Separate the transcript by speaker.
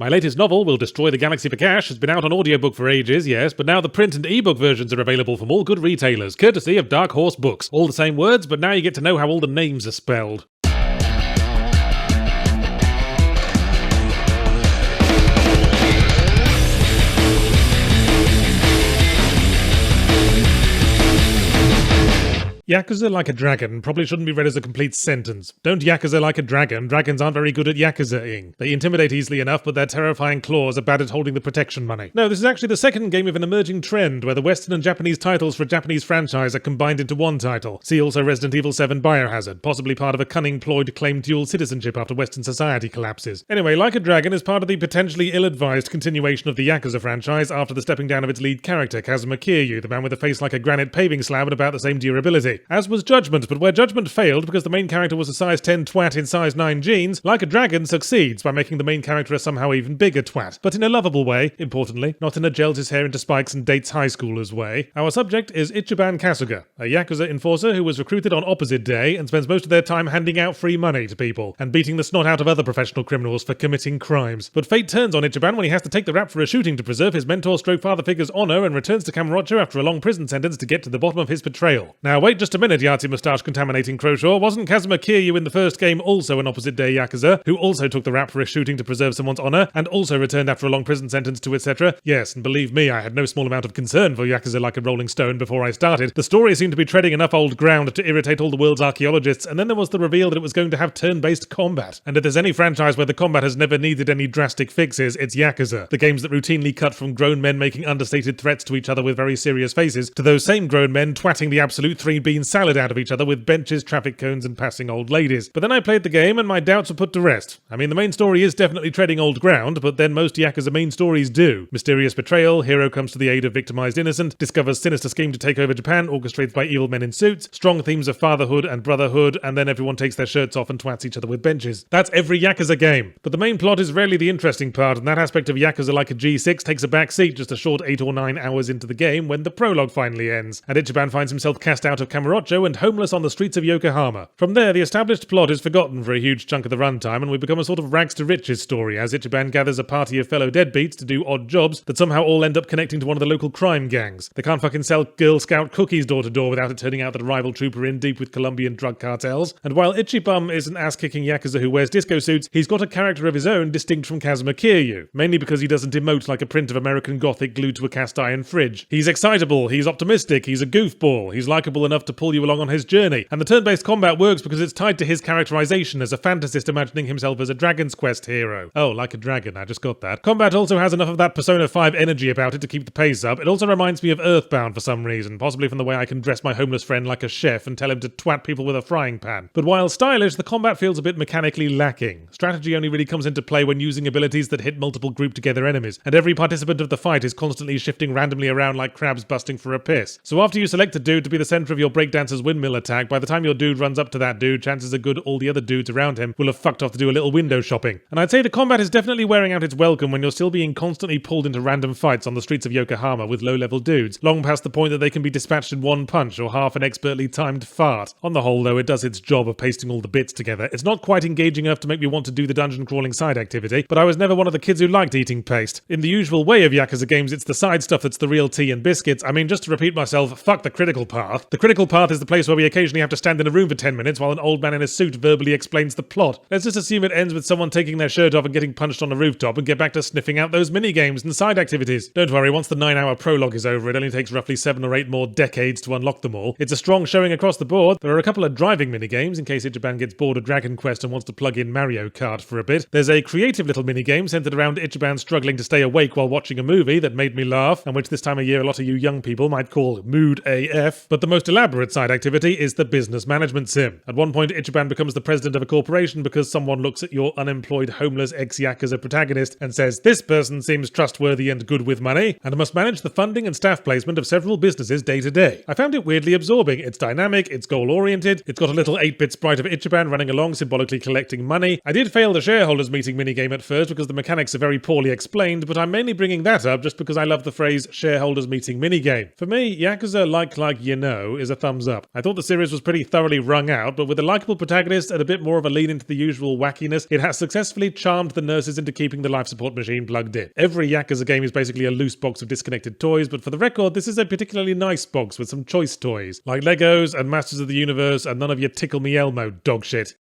Speaker 1: My latest novel, Will Destroy the Galaxy for Cash, has been out on audiobook for ages, yes, but now the print and ebook versions are available from all good retailers, courtesy of Dark Horse Books. All the same words, but now you get to know how all the names are spelled. Yakuza like a dragon probably shouldn't be read as a complete sentence. Don't Yakuza like a dragon. Dragons aren't very good at Yakuza-ing. They intimidate easily enough, but their terrifying claws are bad at holding the protection money. No, this is actually the second game of an emerging trend where the Western and Japanese titles for a Japanese franchise are combined into one title. See also Resident Evil 7 Biohazard, possibly part of a cunning ploy to claim dual citizenship after Western society collapses. Anyway, Like a Dragon is part of the potentially ill-advised continuation of the Yakuza franchise after the stepping down of its lead character, Kazuma Kiryu, the man with a face like a granite paving slab and about the same durability. As was Judgment, but where Judgment failed because the main character was a size 10 twat in size 9 jeans, Like a Dragon succeeds by making the main character a somehow even bigger twat, but in a lovable way, importantly, not in a gels his hair into spikes and dates high schoolers way. Our subject is Ichiban Kasuga, a Yakuza enforcer who was recruited on opposite day and spends most of their time handing out free money to people and beating the snot out of other professional criminals for committing crimes. But fate turns on Ichiban when he has to take the rap for a shooting to preserve his mentor-stroke-father figure's honor and returns to Kamurocho after a long prison sentence to get to the bottom of his betrayal. Now wait just a minute, Yahtzee moustache-contaminating Croshaw. Wasn't Kazuma Kiryu in the first game also an opposite-day Yakuza, who also took the rap for a shooting to preserve someone's honor, and also returned after a long prison sentence to etc.? Yes, and believe me, I had no small amount of concern for Yakuza Like a Rolling Stone before I started. The story seemed to be treading enough old ground to irritate all the world's archaeologists, and then there was the reveal that it was going to have turn-based combat. And if there's any franchise where the combat has never needed any drastic fixes, it's Yakuza. The games that routinely cut from grown men making understated threats to each other with very serious faces, to those same grown men twatting the absolute three-bean salad out of each other with benches, traffic cones, and passing old ladies. But then I played the game and my doubts were put to rest. I mean, the main story is definitely treading old ground, but then most Yakuza main stories do. Mysterious betrayal, hero comes to the aid of victimized innocent, discovers sinister scheme to take over Japan, orchestrated by evil men in suits, strong themes of fatherhood and brotherhood, and then everyone takes their shirts off and twats each other with benches. That's every Yakuza game. But the main plot is rarely the interesting part, and that aspect of Yakuza Like a G6 takes a back seat just a short 8 or 9 hours into the game when the prologue finally ends, and Ichiban finds himself cast out of Kamurocho and homeless on the streets of Yokohama. From there, the established plot is forgotten for a huge chunk of the runtime, and we become a sort of rags to riches story as Ichiban gathers a party of fellow deadbeats to do odd jobs that somehow all end up connecting to one of the local crime gangs. They can't fucking sell Girl Scout cookies door to door without it turning out that a rival troop are in deep with Colombian drug cartels. And while Ichibum is an ass-kicking Yakuza who wears disco suits, he's got a character of his own distinct from Kazuma Kiryu, mainly because he doesn't emote like a print of American Gothic glued to a cast iron fridge. He's excitable, he's optimistic, he's a goofball, he's likeable enough to pull you along on his journey, and the turn-based combat works because it's tied to his characterization as a fantasist imagining himself as a Dragon's Quest hero. Oh, Like a Dragon, I just got that. Combat also has enough of that Persona 5 energy about it to keep the pace up. It also reminds me of Earthbound for some reason, possibly from the way I can dress my homeless friend like a chef and tell him to twat people with a frying pan. But while stylish, the combat feels a bit mechanically lacking. Strategy only really comes into play when using abilities that hit multiple grouped together enemies, and every participant of the fight is constantly shifting randomly around like crabs busting for a piss. So after you select a dude to be the center of your breakdancer's windmill attack, by the time your dude runs up to that dude, chances are good all the other dudes around him will have fucked off to do a little window shopping. And I'd say the combat is definitely wearing out its welcome when you're still being constantly pulled into random fights on the streets of Yokohama with low-level dudes, long past the point that they can be dispatched in one punch or half an expertly timed fart. On the whole, though, it does its job of pasting all the bits together. It's not quite engaging enough to make me want to do the dungeon-crawling side activity, but I was never one of the kids who liked eating paste. In the usual way of Yakuza games, it's the side stuff that's the real tea and biscuits. I mean, just to repeat myself, fuck the critical path. The critical path is the place where we occasionally have to stand in a room for 10 minutes while an old man in a suit verbally explains the plot. Let's just assume it ends with someone taking their shirt off and getting punched on a rooftop and get back to sniffing out those mini-games and side activities. Don't worry, once the 9-hour prologue is over, it only takes roughly 7 or 8 more decades to unlock them all. It's a strong showing across the board. There are a couple of driving mini-games in case Ichiban gets bored of Dragon Quest and wants to plug in Mario Kart for a bit. There's a creative little mini-game centered around Ichiban struggling to stay awake while watching a movie that made me laugh, and which this time of year a lot of you young people might call Mood AF. But the most elaborate side activity is the business management sim. At one point, Ichiban becomes the president of a corporation because someone looks at your unemployed homeless ex-Yakuza protagonist and says, "This person seems trustworthy and good with money," and must manage the funding and staff placement of several businesses day to day. I found it weirdly absorbing. It's dynamic, it's goal-oriented, it's got a little 8-bit sprite of Ichiban running along symbolically collecting money. I did fail the shareholders meeting minigame at first because the mechanics are very poorly explained, but I'm mainly bringing that up just because I love the phrase shareholders meeting minigame. For me, Yakuza Like You Know is a thumbs thumbs up. I thought the series was pretty thoroughly wrung out, but with a likeable protagonist and a bit more of a lean into the usual wackiness, it has successfully charmed the nurses into keeping the life support machine plugged in. Every Yakuza game is basically a loose box of disconnected toys, but for the record, this is a particularly nice box with some choice toys, like Legos and Masters of the Universe and none of your Tickle Me Elmo dog shit.